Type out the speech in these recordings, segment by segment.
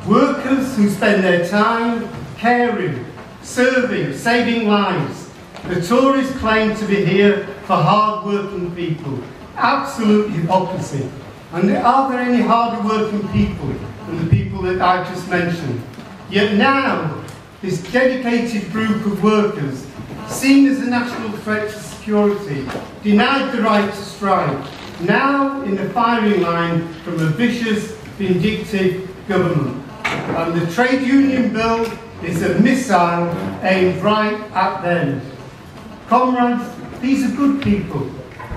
Workers who spend their time caring, serving, saving lives. The Tories claim to be here for hard-working people. Absolutely opposite. And are there any harder working people than the people that I just mentioned? Yet now, this dedicated group of workers, seen as a national threat to security, denied the right to strike, now in the firing line from a vicious, vindictive government. And the trade union bill is a missile aimed right at them. Comrades, these are good people.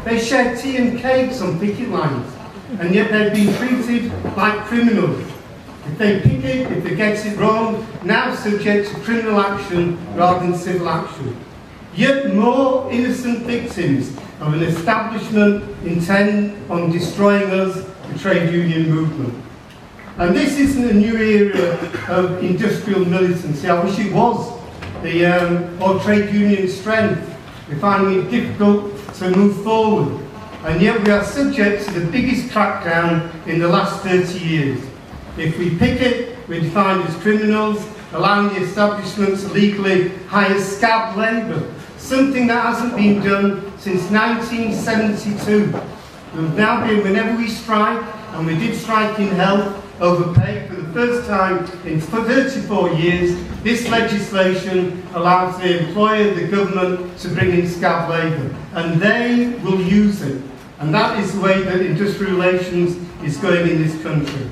They share tea and cakes on picket lines, and yet they've been treated like criminals. If they picket, if they get it wrong, now subject to criminal action rather than civil action. Yet more innocent victims of an establishment intent on destroying us, the trade union movement. And this isn't a new era of industrial militancy. I wish it was. Or trade union strength. We're finding it difficult to move forward. And yet we are subject to the biggest crackdown in the last 30 years. If we picket, we're defined as criminals, allowing the establishment to legally hire scab labour, something that hasn't been done since 1972. We'll now be, whenever we strike, and we did strike in health, over pay for the first time in 34 years, this legislation allows the employer, the government, to bring in scab labour. And they will use it. And that is the way that industrial relations is going in this country.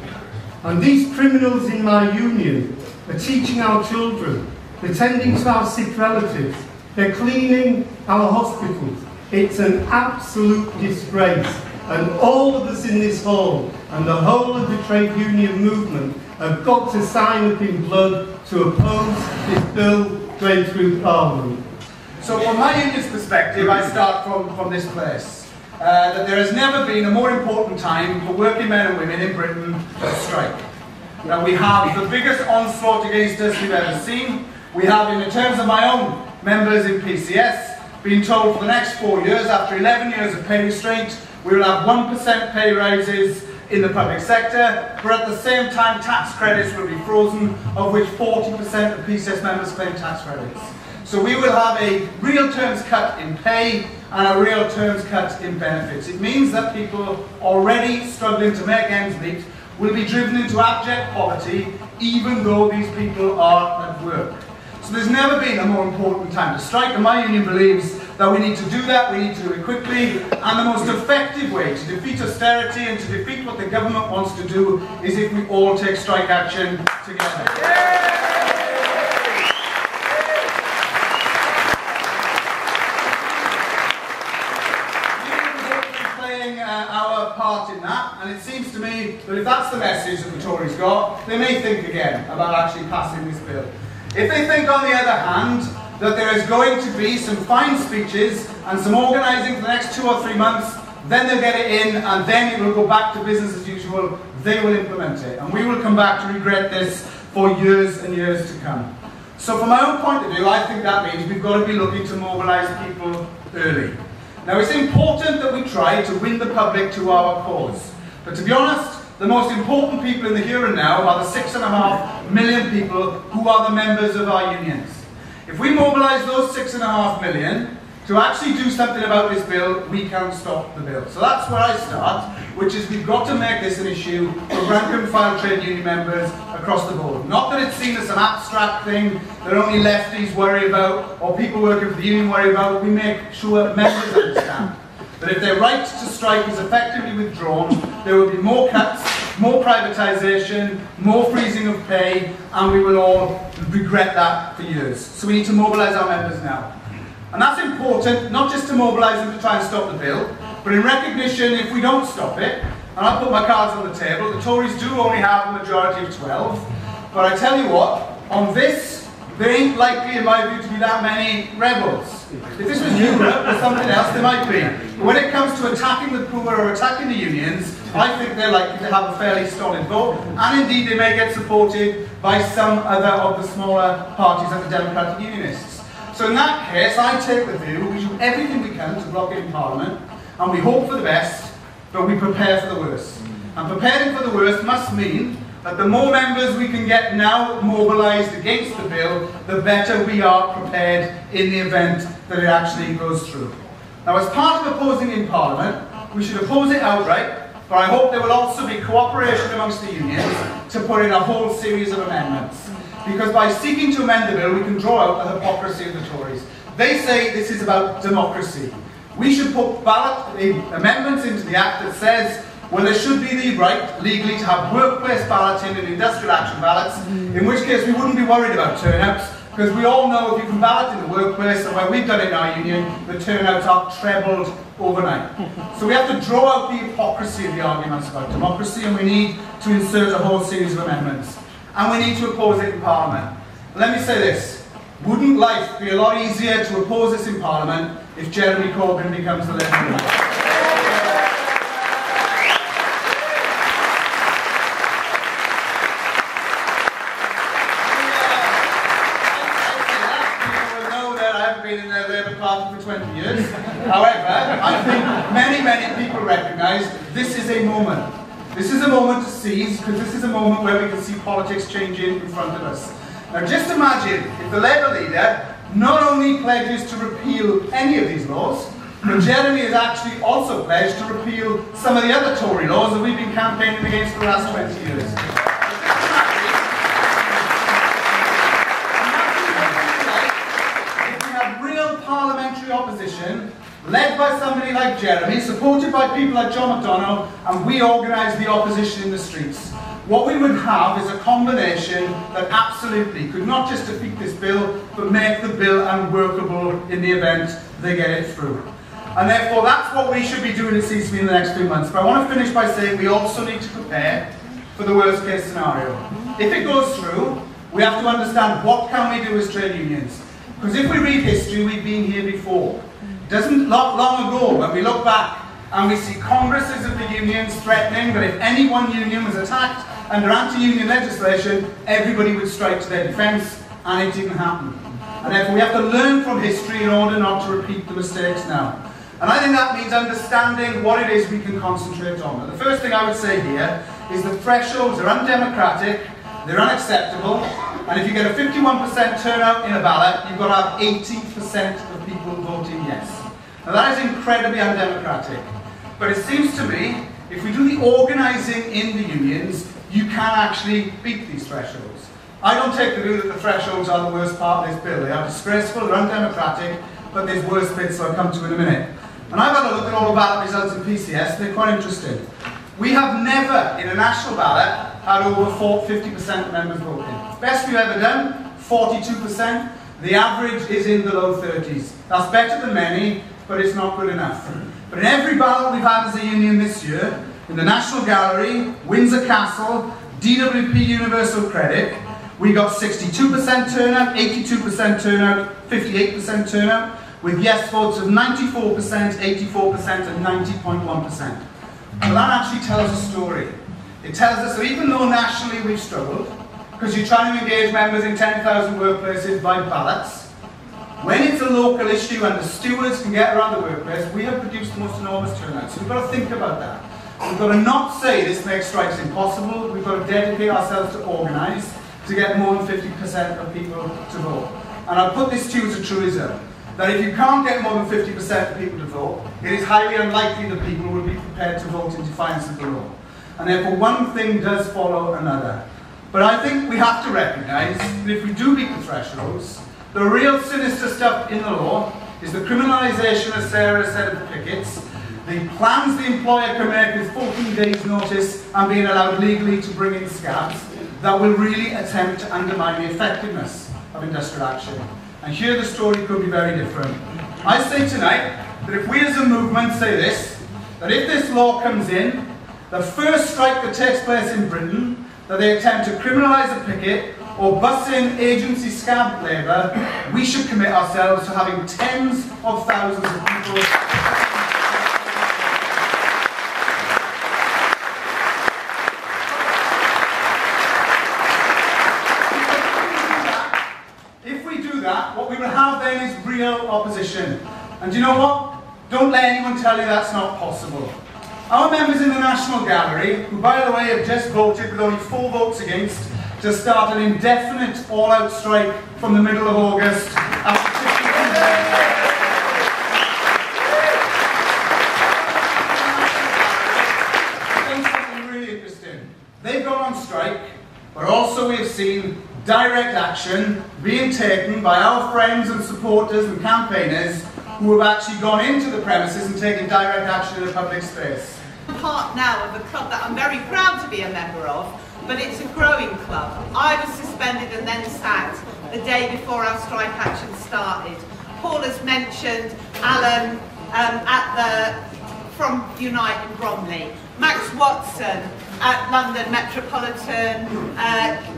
And these criminals in my union are teaching our children, they're tending to our sick relatives, they're cleaning our hospitals. It's an absolute disgrace. And all of us in this hall and the whole of the trade union movement have got to sign up in blood to oppose this bill going through Parliament. So from my union's perspective, I start from this place. That there has never been a more important time for working men and women in Britain to strike. Now we have the biggest onslaught against us we've ever seen. We have, in terms of my own members in PCS, been told for the next 4 years, after 11 years of pay restraint, we will have 1% pay rises in the public sector, but at the same time tax credits will be frozen, of which 40% of PCS members claim tax credits. So we will have a real terms cut in pay and a real terms cut in benefits. It means that people already struggling to make ends meet will be driven into abject poverty, even though these people are at work. So there's never been a more important time to strike, and my union believes that we need to do that, we need to do it quickly, and the most effective way to defeat austerity and to defeat what the government wants to do is if we all take strike action together. Our part in that, and it seems to me that if that's the message that the Tories got, they may think again about actually passing this bill. If they think, on the other hand, that there is going to be some fine speeches and some organising for the next 2 or 3 months, then they'll get it in, and then it will go back to business as usual. They will implement it, and we will come back to regret this for years and years to come. So from my own point of view, I think that means we've got to be looking to mobilise people early. Now, it's important that we try to win the public to our cause. But to be honest, the most important people in the here and now are the 6.5 million people who are the members of our unions. If we mobilise those 6.5 million to actually do something about this bill, we can stop the bill. So that's where I start, which is we've got to make this an issue for rank and file trade union members across the board. Not that it's seen as some abstract thing that only lefties worry about or people working for the union worry about. We make sure members understand that if their right to strike is effectively withdrawn, there will be more cuts, more privatisation, more freezing of pay, and we will all regret that for years. So we need to mobilise our members now. And that's important, not just to mobilise them to try and stop the bill, but in recognition, if we don't stop it, and I'll put my cards on the table, the Tories do only have a majority of 12, but I tell you what, on this, there ain't likely, in my view, to be that many rebels. If this was Europe or something else, there might be. But when it comes to attacking the poor or attacking the unions, I think they're likely to have a fairly solid vote, and indeed they may get supported by some other of the smaller parties like the Democratic Unionists. So in that case, I take the view we do everything we can to block it in Parliament, and we hope for the best, but we prepare for the worst. And preparing for the worst must mean that the more members we can get now mobilised against the bill, the better we are prepared in the event that it actually goes through. Now, as part of opposing in Parliament, we should oppose it outright, but I hope there will also be cooperation amongst the unions to put in a whole series of amendments. Because by seeking to amend the bill, we can draw out the hypocrisy of the Tories. They say this is about democracy. We should put amendments into the Act that says, well, there should be the right legally to have workplace balloting and industrial action ballots, in which case we wouldn't be worried about turnouts, because we all know if you can ballot in the workplace, and where we've done it in our union, the turnouts are trebled overnight. So we have to draw out the hypocrisy of the arguments about democracy, and we need to insert a whole series of amendments. And we need to oppose it in Parliament. Let me say this, wouldn't life be a lot easier to oppose this in Parliament if Jeremy Corbyn becomes the Labour leader? In the Labour Party for 20 years. However, I think many people recognise this is a moment. This is a moment to seize, because this is a moment where we can see politics changing in front of us. Now just imagine if the Labour leader not only pledges to repeal any of these laws, but Jeremy has actually also pledged to repeal some of the other Tory laws that we've been campaigning against for the last 20 years. Parliamentary opposition, led by somebody like Jeremy, supported by people like John McDonnell, and we organise the opposition in the streets. What we would have is a combination that absolutely could not just defeat this bill, but make the bill unworkable in the event they get it through. And therefore that's what we should be doing, it seems to me, in the next few months. But I want to finish by saying we also need to prepare for the worst case scenario. If it goes through, we have to understand what can we do as trade unions. Because if we read history, we've been here before. It doesn't long ago when we look back and we see congresses of the unions threatening that if any one union was attacked under anti-union legislation, everybody would strike to their defence, and it didn't happen. And therefore we have to learn from history in order not to repeat the mistakes now. And I think that means understanding what it is we can concentrate on. And the first thing I would say here is the thresholds are undemocratic, they're unacceptable, and if you get a 51% turnout in a ballot, you've got to have 80% of people voting yes. Now that is incredibly undemocratic. But it seems to me, if we do the organising in the unions, you can actually beat these thresholds. I don't take the view that the thresholds are the worst part of this bill. They are disgraceful, they're undemocratic, but there's worse bits I'll come to in a minute. And I've had a look at all the ballot results in PCS, they're quite interesting. We have never, in a national ballot, had over 50% of members voting. Best we've ever done, 42%. The average is in the low 30s. That's better than many, but it's not good enough. But in every ballot we've had as a union this year, in the National Gallery, Windsor Castle, DWP Universal Credit, we got 62% turnout, 82% turnout, 58% turnout, with yes votes of 94%, 84% and 90.1%. Well, that actually tells a story. It tells us that even though nationally we've struggled, because you're trying to engage members in 10,000 workplaces by ballots, when it's a local issue and the stewards can get around the workplace, we have produced the most enormous turnout. So we've got to think about that. We've got to not say this makes strikes impossible, we've got to dedicate ourselves to organise to get more than 50% of people to vote. And I'll put this to you as a truism, that if you can't get more than 50% of people to vote, it is highly unlikely that people will be prepared to vote in defiance of the law. And therefore one thing does follow another. But I think we have to recognise that if we do beat the thresholds, the real sinister stuff in the law is the criminalisation, as Sarah said, of the pickets, the plans the employer can make with 14 days notice and being allowed legally to bring in scabs that will really attempt to undermine the effectiveness of industrial action. And here the story could be very different. I say tonight that if we as a movement say this, that if this law comes in, the first strike that takes place in Britain, that they attempt to criminalise a picket or bus in agency scab labour, we should commit ourselves to having tens of thousands of people. If we do that, what we will have then is real opposition. And do you know what? Don't let anyone tell you that's not possible. Our members in the National Gallery, who by the way have just voted with only 4 votes against, to start an indefinite all-out strike from the middle of August after 52 days. They've gone on strike, but also we've seen direct action being taken by our friends and supporters and campaigners who have actually gone into the premises and taken direct action in a public space. I'm part now of a club that I'm very proud to be a member of, but it's a growing club. I was suspended and then sacked the day before our strike action started. Paul has mentioned Alan from Unite in Bromley, Max Watson at London Metropolitan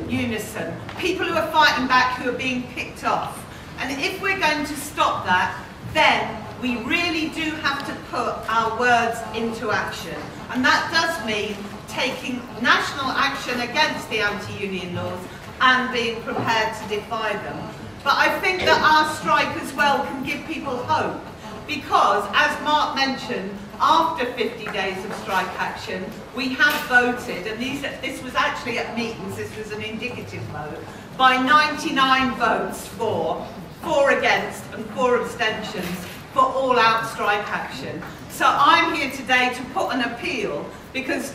Unison, people who are fighting back, who are being picked off. And if we're going to stop that, then we really do have to put our words into action. And that does mean taking national action against the anti-union laws and being prepared to defy them. But I think that our strike as well can give people hope, because as Mark mentioned, after 50 days of strike action, we have voted, and this was actually at meetings, this was an indicative vote, by 99 votes for, 4 against and 4 abstentions for all-out strike action. So I'm here today to put an appeal, because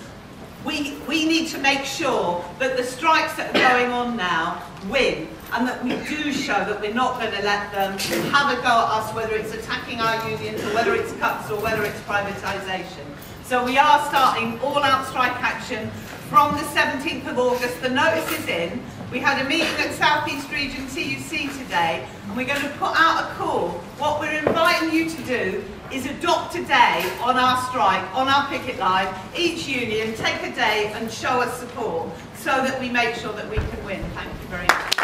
we need to make sure that the strikes that are going on now win, and that we do show that we're not going to let them have a go at us, whether it's attacking our unions or whether it's cuts or whether it's privatisation. So we are starting all-out strike action from the 17th of August. The notice is in. We had a meeting at South East Region TUC today, and we're going to put out a call. What we're inviting you to do is adopt a day on our strike, on our picket line, each union, take a day and show us support, so that we make sure that we can win. Thank you very much.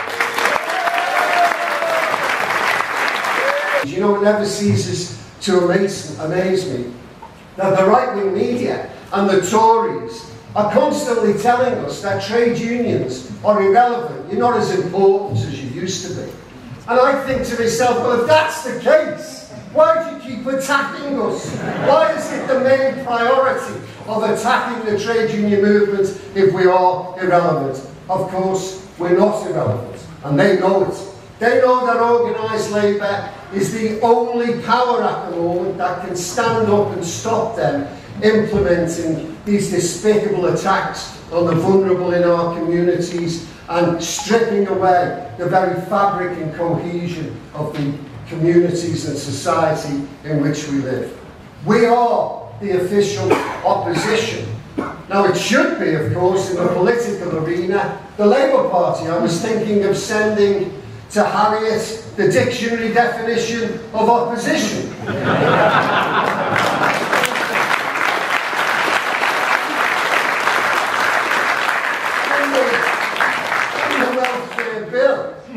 You know, it never ceases to amaze me that the right-wing media and the Tories are constantly telling us that trade unions are irrelevant, you're not as important as you used to be. And I think to myself, well, if that's the case, why do you keep attacking us? Why is it the main priority of attacking the trade union movement if we are irrelevant? Of course, we're not irrelevant, and they know it. They know that organised labour is the only power at the moment that can stand up and stop them implementing these despicable attacks on the vulnerable in our communities and stripping away the very fabric and cohesion of the communities and society in which we live. We are the official opposition. Now, it should be, of course, in the political arena, the Labour Party. I was thinking of sending to Harriet the dictionary definition of opposition.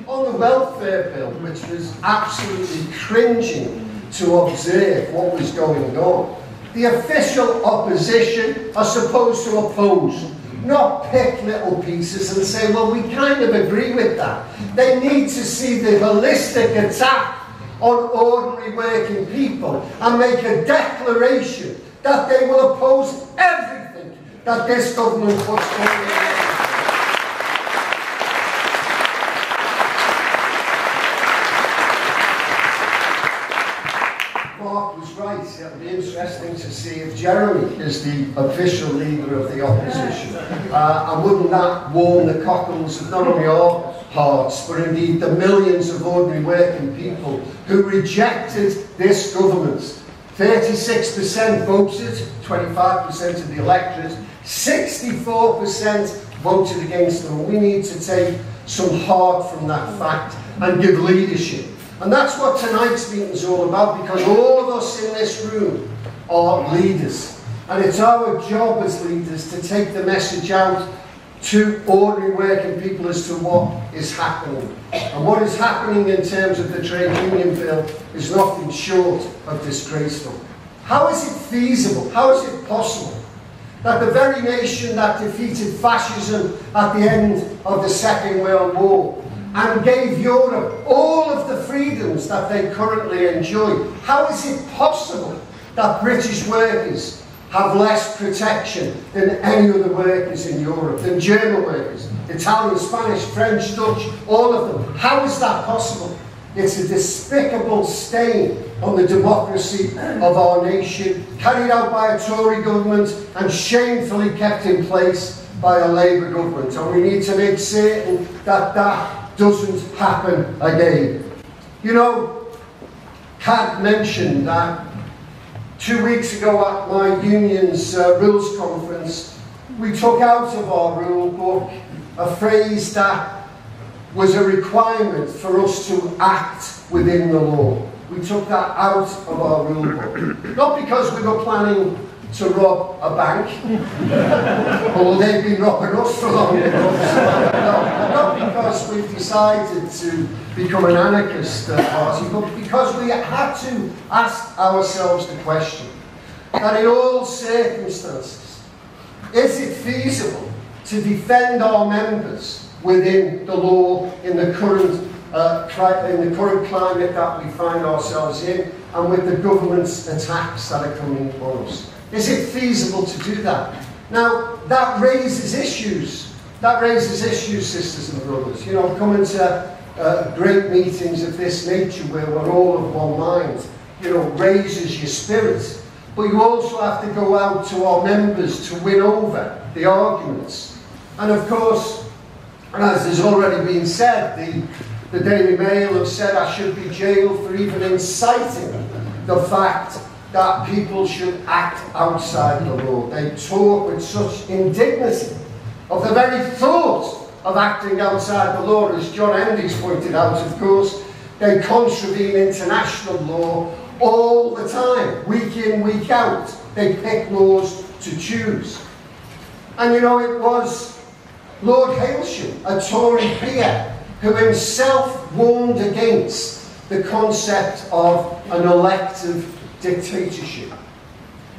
On the welfare bill, which was absolutely cringing to observe what was going on, the official opposition are supposed to oppose, not pick little pieces and say, well, we kind of agree with that. They need to see the holistic attack on ordinary working people and make a declaration that they will oppose everything that this government puts forward. Mark was right. It'll be interesting to see if Jeremy is the official leader of the opposition. And wouldn't that warm the cockles of not only our hearts, but indeed the millions of ordinary working people who rejected this government. 36% voted, 25% of the electorate, 64% voted against them. We need to take some heart from that fact and give leadership. And that's what tonight's meeting is all about, because all of us in this room are leaders. And it's our job as leaders to take the message out to ordinary working people as to what is happening. And what is happening in terms of the trade union bill is nothing short of disgraceful. How is it feasible, how is it possible that the very nation that defeated fascism at the end of the Second World War and gave Europe all of the freedoms that they currently enjoy, how is it possible that British workers have less protection than any other workers in Europe, than German workers, Italian, Spanish, French, Dutch, all of them. How is that possible? It's a despicable stain on the democracy of our nation, carried out by a Tory government and shamefully kept in place by a Labour government. And we need to make certain that that doesn't happen again. You know, Kat mentioned that 2 weeks ago at my union's rules conference, we took out of our rule book a phrase that was a requirement for us to act within the law. We took that out of our rule book. Not because we were planning to rob a bank, although they've been robbing us for long enough. No, not because we've decided to become an anarchist party, but because we had to ask ourselves the question that in all circumstances, is it feasible to defend our members within the law in the current climate that we find ourselves in, and with the government's attacks that are coming on us? Is it feasible to do that? Now, that raises issues. That raises issues, sisters and brothers. You know, coming to great meetings of this nature where we're all of one mind, you know, raises your spirit. But you also have to go out to our members to win over the arguments. And of course, as has already been said, the Daily Mail have said I should be jailed for even inciting the fact that people should act outside the law. They talk with such indignity of the very thought of acting outside the law. As John Endy's pointed out, of course, they contravene international law all the time, week in, week out. They pick laws to choose. And you know, it was Lord Hailsham, a Tory peer, who himself warned against the concept of an elective dictatorship.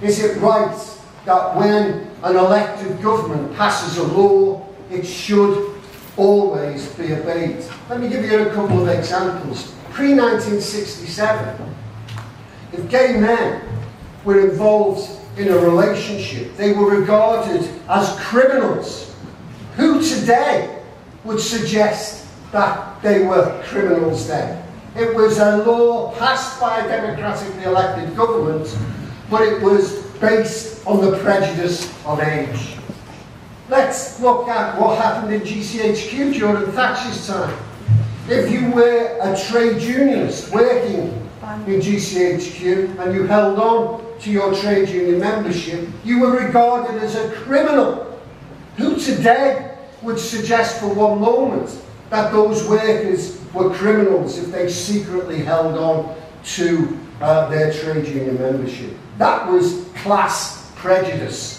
Is it right that when an elected government passes a law, it should always be obeyed? Let me give you a couple of examples. Pre-1967, if gay men were involved in a relationship, they were regarded as criminals. Who today would suggest that they were criminals then? It was a law passed by a democratically elected government, but it was based on the prejudice of age. Let's look at what happened in GCHQ during Thatcher's time. If you were a trade unionist working in GCHQ and you held on to your trade union membership, you were regarded as a criminal. Who today would suggest for one moment that those workers were criminals if they secretly held on to their trade union membership? That was class prejudice.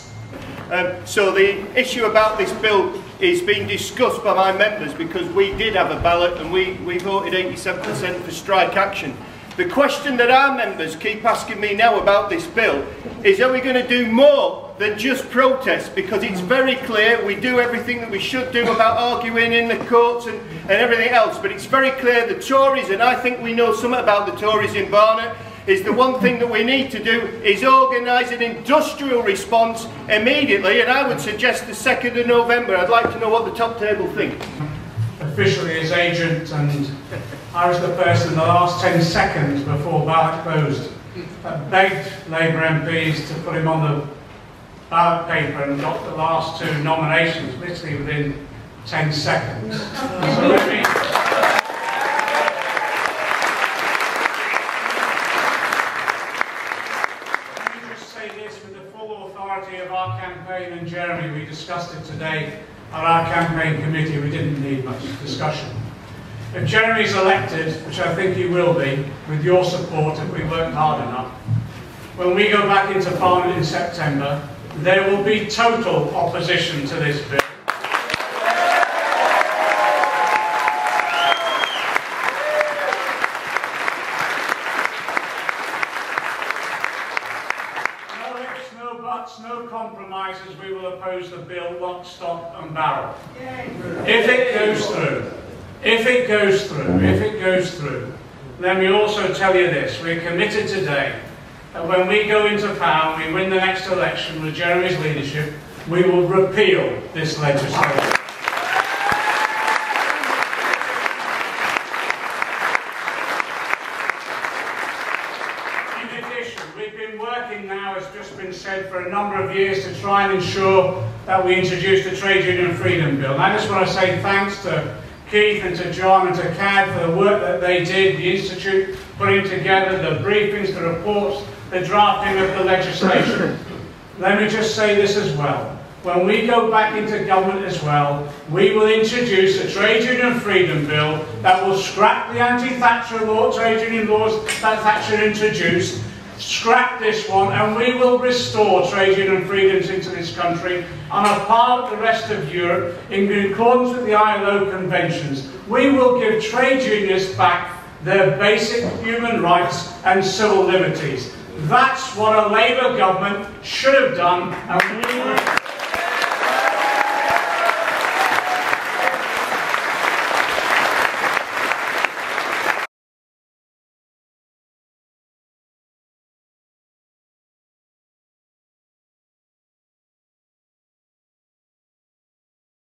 So the issue about this bill is being discussed by my members because we did have a ballot and we voted 87% for strike action. The question that our members keep asking me now about this bill is, are we going to do more than just protest? Because it's very clear we do everything that we should do about arguing in the courts and everything else, but it's very clear the Tories, and I think we know something about the Tories in Barnet, is the one thing that we need to do is organise an industrial response immediately, and I would suggest the 2nd of November. I'd like to know what the top table think. Officially as agent, and I was the person in the last 10 seconds before ballot closed that begged Labour MPs to put him on the ballot paper and got the last 2 nominations literally within 10 seconds. So let me just say this with the full authority of our campaign, and Jeremy, we discussed it today at our campaign committee. We didn't need much discussion. If Jeremy's elected, which I think he will be, with your support if we work hard enough, when we go back into Parliament in September, there will be total opposition to this bill. No ifs, no buts, no compromises. We will oppose the bill lock, stock and barrel. If it goes through. If it goes through, let me also tell you this. We're committed today that when we go into power and we win the next election with Jeremy's leadership, we will repeal this legislation. In addition, we've been working now, as just been said, for a number of years to try and ensure that we introduce the Trade Union Freedom Bill. And I just want to say thanks to Keith and to John and to CAD for the work that they did, the Institute putting together the briefings, the reports, the drafting of the legislation. Let me just say this as well. When we go back into government as well, we will introduce a Trade Union Freedom Bill that will scrap the anti-Thatcher law, trade union laws that Thatcher introduced, scrap this one, and we will restore trade union freedoms into this country on a par with the rest of Europe in accordance with the ILO conventions. We will give trade unionists back their basic human rights and civil liberties. That's what a Labour government should have done, and we will